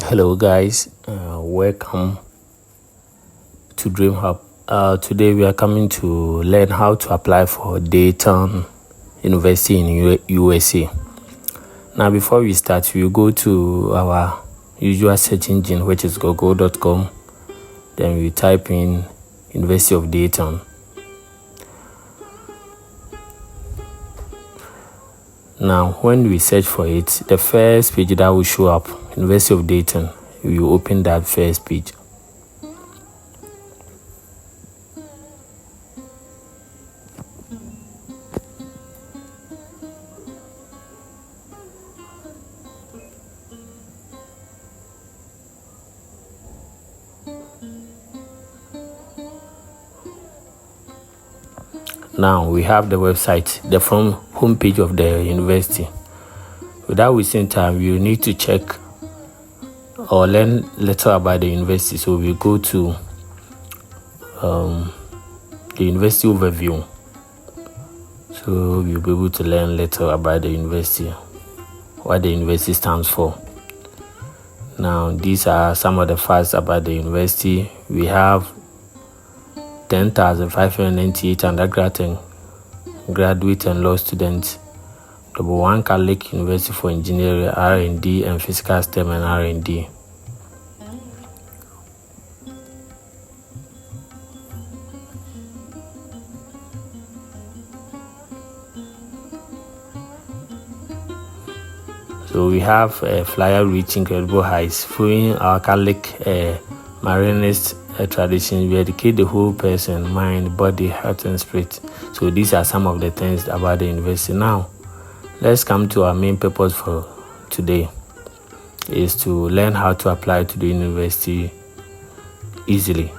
Hello, guys. Welcome to Dreamhub. Today we are coming to learn how to apply for Dayton University in USA. Now, before we start, we will go to our usual search engine, which is google.com. Then we type in University of Dayton. Now, when we search for it, the first page that will show up, University of Dayton, we will open that first page. Now we have the website, the front homepage of the university. Without wasting time, you need to check or learn little about the university. So we go to the university overview. So you'll be able to learn little about the university, what the university stands for. Now these are some of the facts about the university. We have 10,598 undergrad and graduate and law students. Number 1 Catholic University for Engineering, R&D, and Physical STEM and R&D. So we have a flyer reaching incredible heights, following our Catholic Marianist tradition. We educate the whole person, mind, body, heart, and spirit. So these are some of the things about the university. Now, let's come to our main purpose for today, is to learn how to apply to the university easily,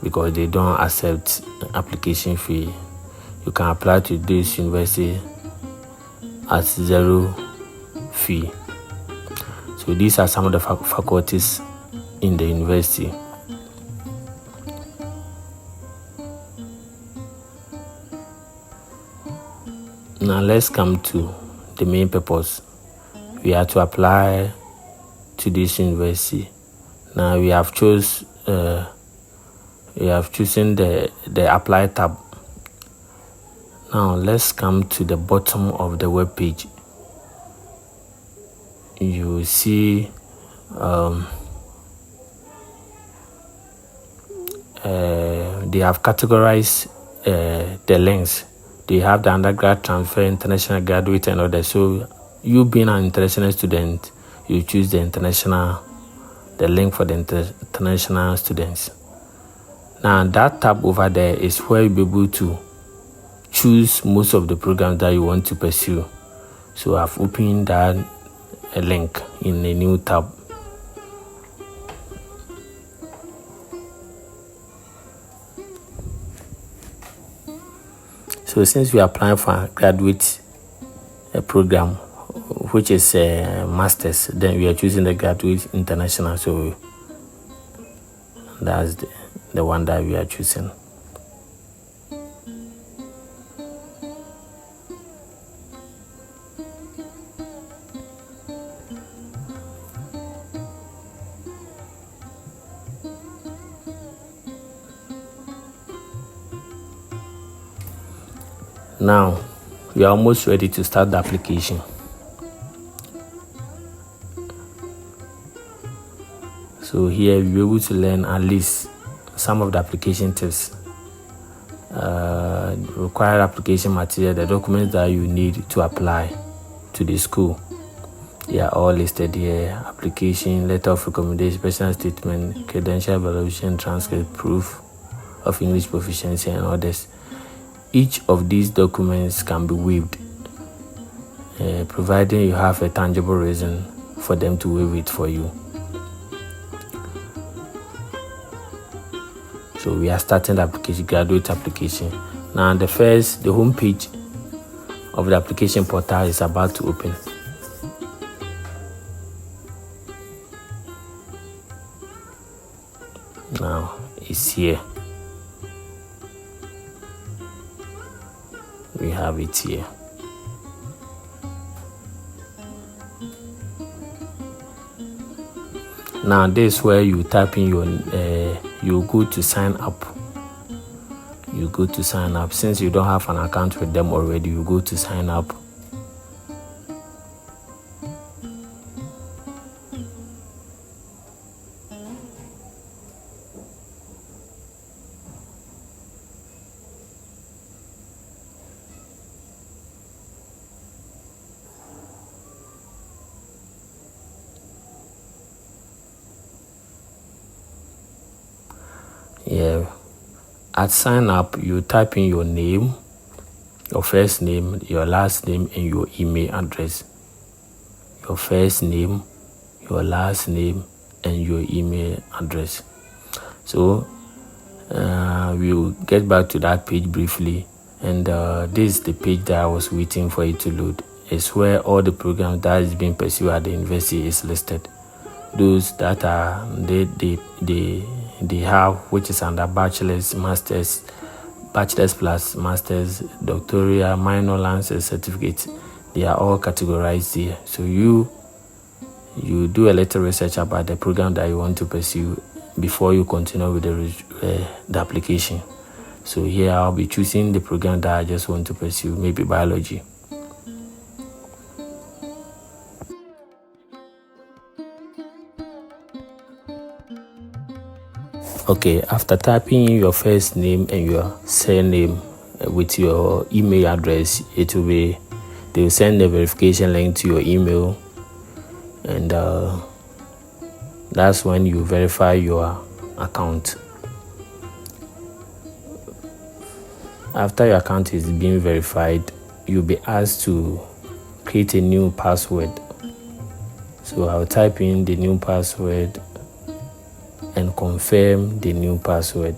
because they don't accept application fee. You can apply to this university at 0 fee. So these are some of the faculties in the university. Now let's come to the main purpose. We have to apply to this university. Now we have chosen the apply tab. Now let's come to the bottom of the web page. You will see they have categorized the links. They have the undergrad, transfer, international graduate, and others. So you being an international student, you choose the link for the international students. Now that tab over there is where you'll be able to choose most of the programs that you want to pursue. So I've opened that link in a new tab. So since we are applying for a graduate program, which is a master's, then we are choosing the graduate international. So that's the one that we are choosing. Now, we are almost ready to start the application. So here we'll be able to learn at least some of the application tips. Required application material, the documents that you need to apply to the school. They are all listed here. Application, letter of recommendation, personal statement, credential evaluation, transcript, proof of English proficiency, and others. Each of these documents can be waived, providing you have a tangible reason for them to waive it for you. So we are starting the application, graduate application. Now the home page of the application portal is about to open. Now it's here. We have it here. Now this is where you type in your you go to sign up. You go to sign up. Since you don't have an account with them already, you go to sign up. Yeah. At sign up, you type in your name, your first name, your last name, and your email address. Your first name, your last name, and your email address. So we'll get back to that page briefly. And this is the page that I was waiting for it to load. It's where all the programs that is being pursued at the university is listed. Those that are they have, which is under bachelor's, master's plus master's, doctoral, minor, lances, certificates. They are all categorized here. So you do a little research about the program that you want to pursue before you continue with the application. So here I'll be choosing the program that I just want to pursue, maybe biology. Okay, after typing in your first name and your surname with your email address, they will send a verification link to your email, and that's when you verify your account. After your account is being verified, you'll be asked to create a new password. So I'll type in the new password and confirm the new password.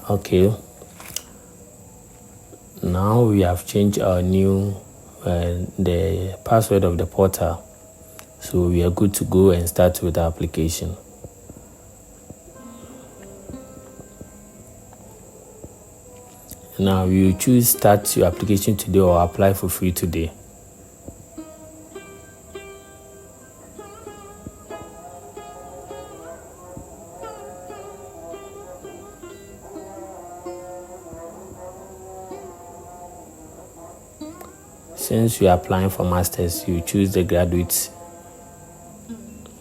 Okay, now we have changed our new the password of the portal, so we are good to go and start with the application. Now you choose start your application today or apply for free today. Since you are applying for masters, you choose the graduates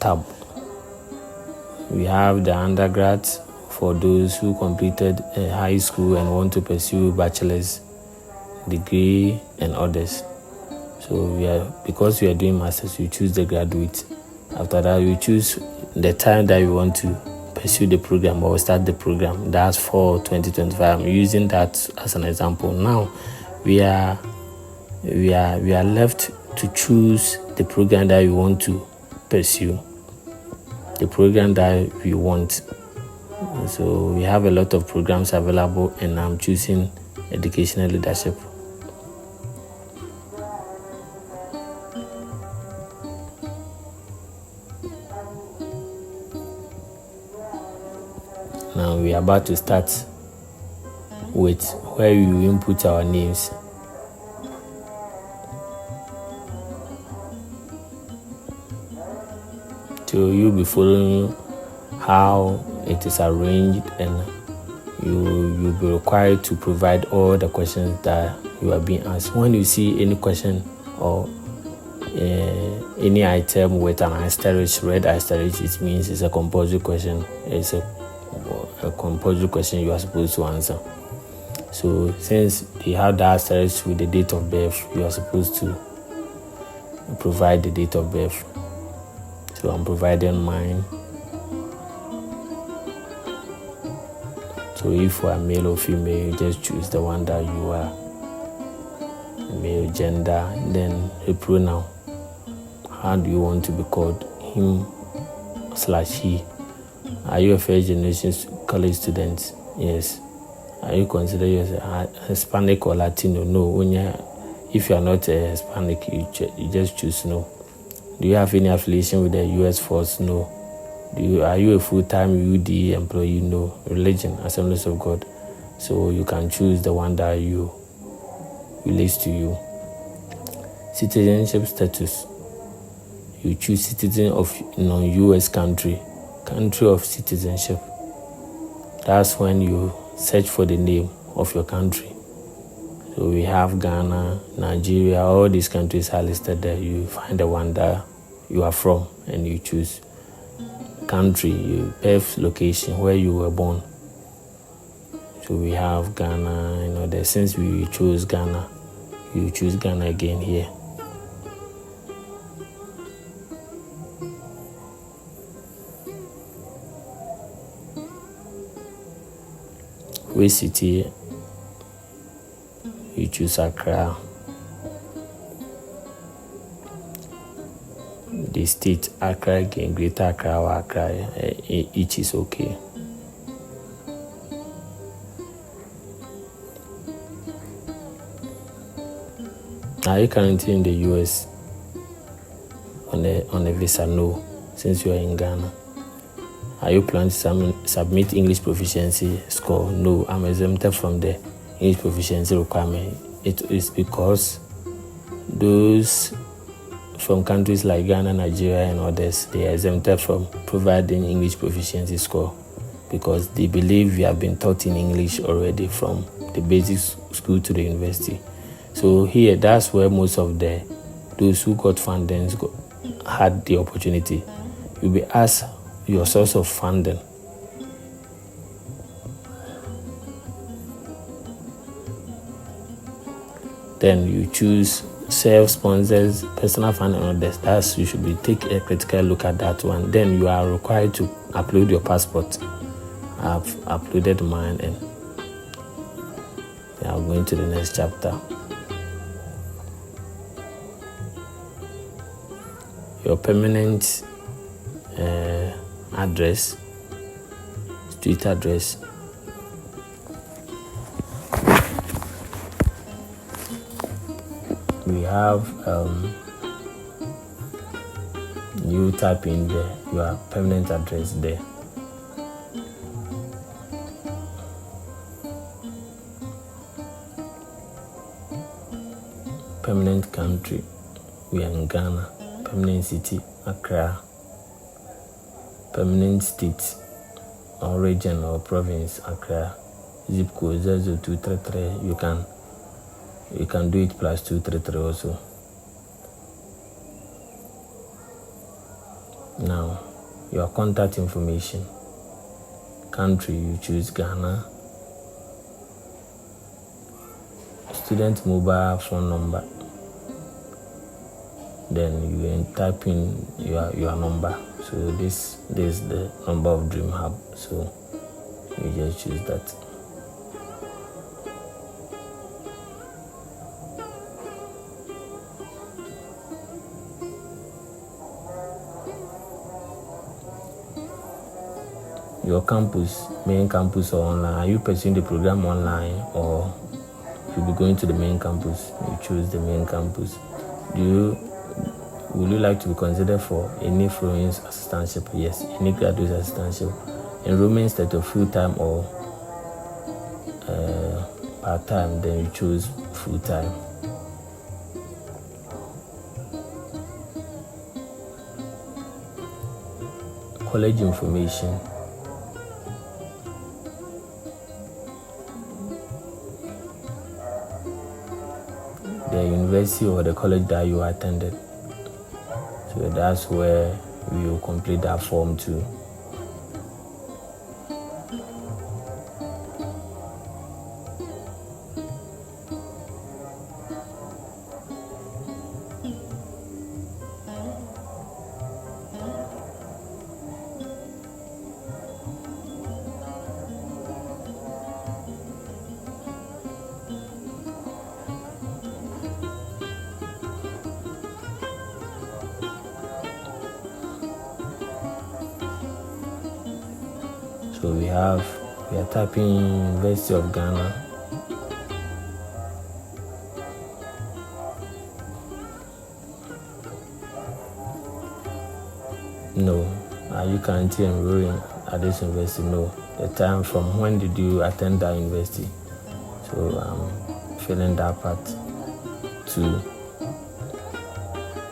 tab. We have the undergrads for those who completed high school and want to pursue bachelor's degree and others. So because we are doing masters, you choose the graduate. After that, you choose the time that you want to pursue the program or start the program. That's for 2025. I'm using that as an example. Now we are left to choose the program that you want to pursue, the program that we want. So we have a lot of programs available, and I'm choosing educational leadership. Now we are about to start with where you input our names. So you'll be following how it is arranged, and you'll be required to provide all the questions that you are being asked. When you see any question or any item with an asterisk, red asterisk, it means it's a compulsory question. It's a compulsory question you are supposed to answer. So since they have the asterisk with the date of birth, you are supposed to provide the date of birth. So I'm providing mine. So if you are male or female, you just choose the one that you are. Male, gender, then a pronoun. How do you want to be called? Him/he. Are you a first generation college student? Yes. Are you considered yourself Hispanic or Latino? No. If you are not a Hispanic, you just choose no. Do you have any affiliation with the U.S. force? No. Are you a full-time UD employee? No. Religion, Assemblies of God. So you can choose the one that you relates to you. Citizenship status. You choose citizen of non-U.S. country of citizenship. That's when you search for the name of your country. So we have Ghana, Nigeria, all these countries are listed there. You find the one that you are from and you choose. Country, your birth location, where you were born. So we have Ghana, since we chose Ghana, you choose Ghana again here. Which city? You choose Accra. The state, Accra again, Greater Accra or Accra, each is okay. Are you currently in the US on a visa? No, since you are in Ghana. Are you planning to submit English proficiency score? No, I'm exempted from the English proficiency requirement. It is because those from countries like Ghana, Nigeria, and others, they are exempted from providing English proficiency score because they believe we have been taught in English already from the basic school to the university. So here, that's where most of those who got funding had the opportunity. You'll be asked your source of funding. Then you choose self-sponsors, personal funding, and others. You should take a critical look at that one. Then you are required to upload your passport. I've uploaded mine and I'm going to the next chapter. Your permanent address, street address. We have you type in your permanent address there. Permanent country, we are in Ghana. Permanent city, Accra. Permanent state or region or province, Accra. Zip code 00233. You can do it plus 233 also. Now, your contact information. Country, you choose Ghana. Student mobile phone number. Then you type in your number. So this is the number of Dreamhub. So you just choose that. Your campus, main campus or online. Are you pursuing the program online or you'll be going to the main campus? You choose the main campus. Would you like to be considered for any foreign assistantship? Yes, any graduate assistantship. Enrollment status full-time or part-time, then you choose full-time. College information. university or the college that you attended. So that's where we will complete that form too. So we are typing University of Ghana. No. Are you currently enrolling at this university? No. The time from when did you attend that university? So I'm filling that part too.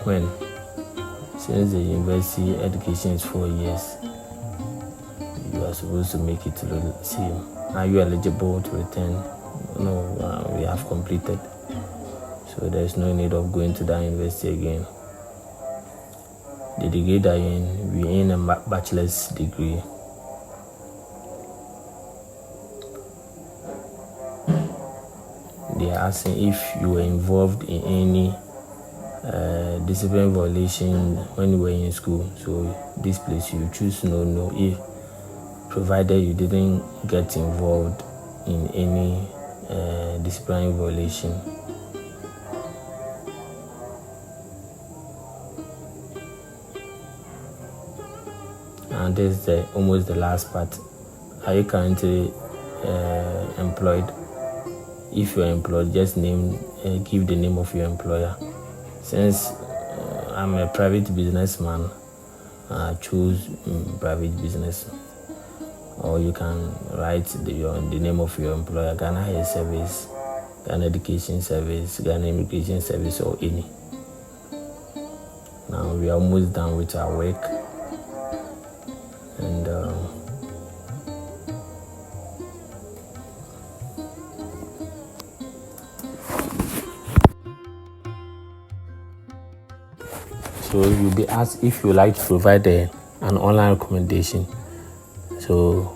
When? Since the university education is 4 years, you are supposed to make it to the same. Are you eligible to return? No, we have completed. So there's no need of going to that university again. The degree that you're in, we're in a bachelor's degree. They are asking if you were involved in any discipline violation when you were in school. So this place you choose no, if provided you didn't get involved in any disciplinary violation. And this is almost the last part. Are you currently employed? If you're employed, just give the name of your employer. Since I'm a private businessman, I choose private business. Or you can write the name of your employer: Ghana Health Service, Ghana Education Service, Ghana Immigration Service, or any. Now we are almost done with our work, and so you'll be asked if you like to provide an online recommendation. So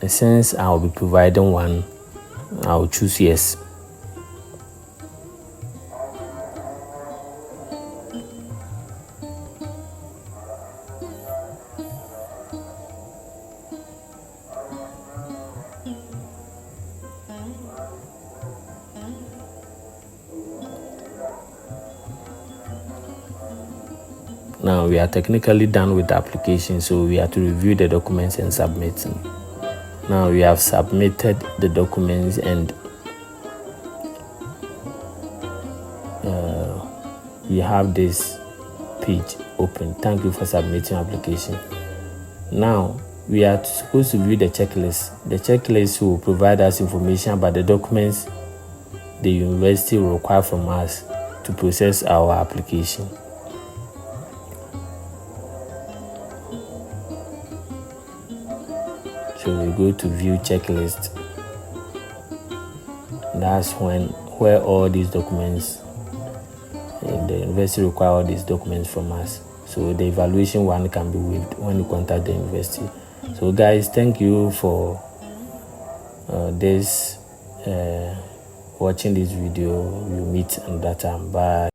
since I'll be providing one, I'll choose yes. Now we are technically done with the application, so we have to review the documents and submit them. Now we have submitted the documents and we have this page open. Thank you for submitting your application. Now we are supposed to view the checklist. The checklist will provide us information about the documents the university will require from us to process our application. So we go to view checklist. That's where all these documents, the university require all these documents from us. So the evaluation one can be waived when you contact the university. So guys, thank you for watching this video. We'll meet another time. Bye.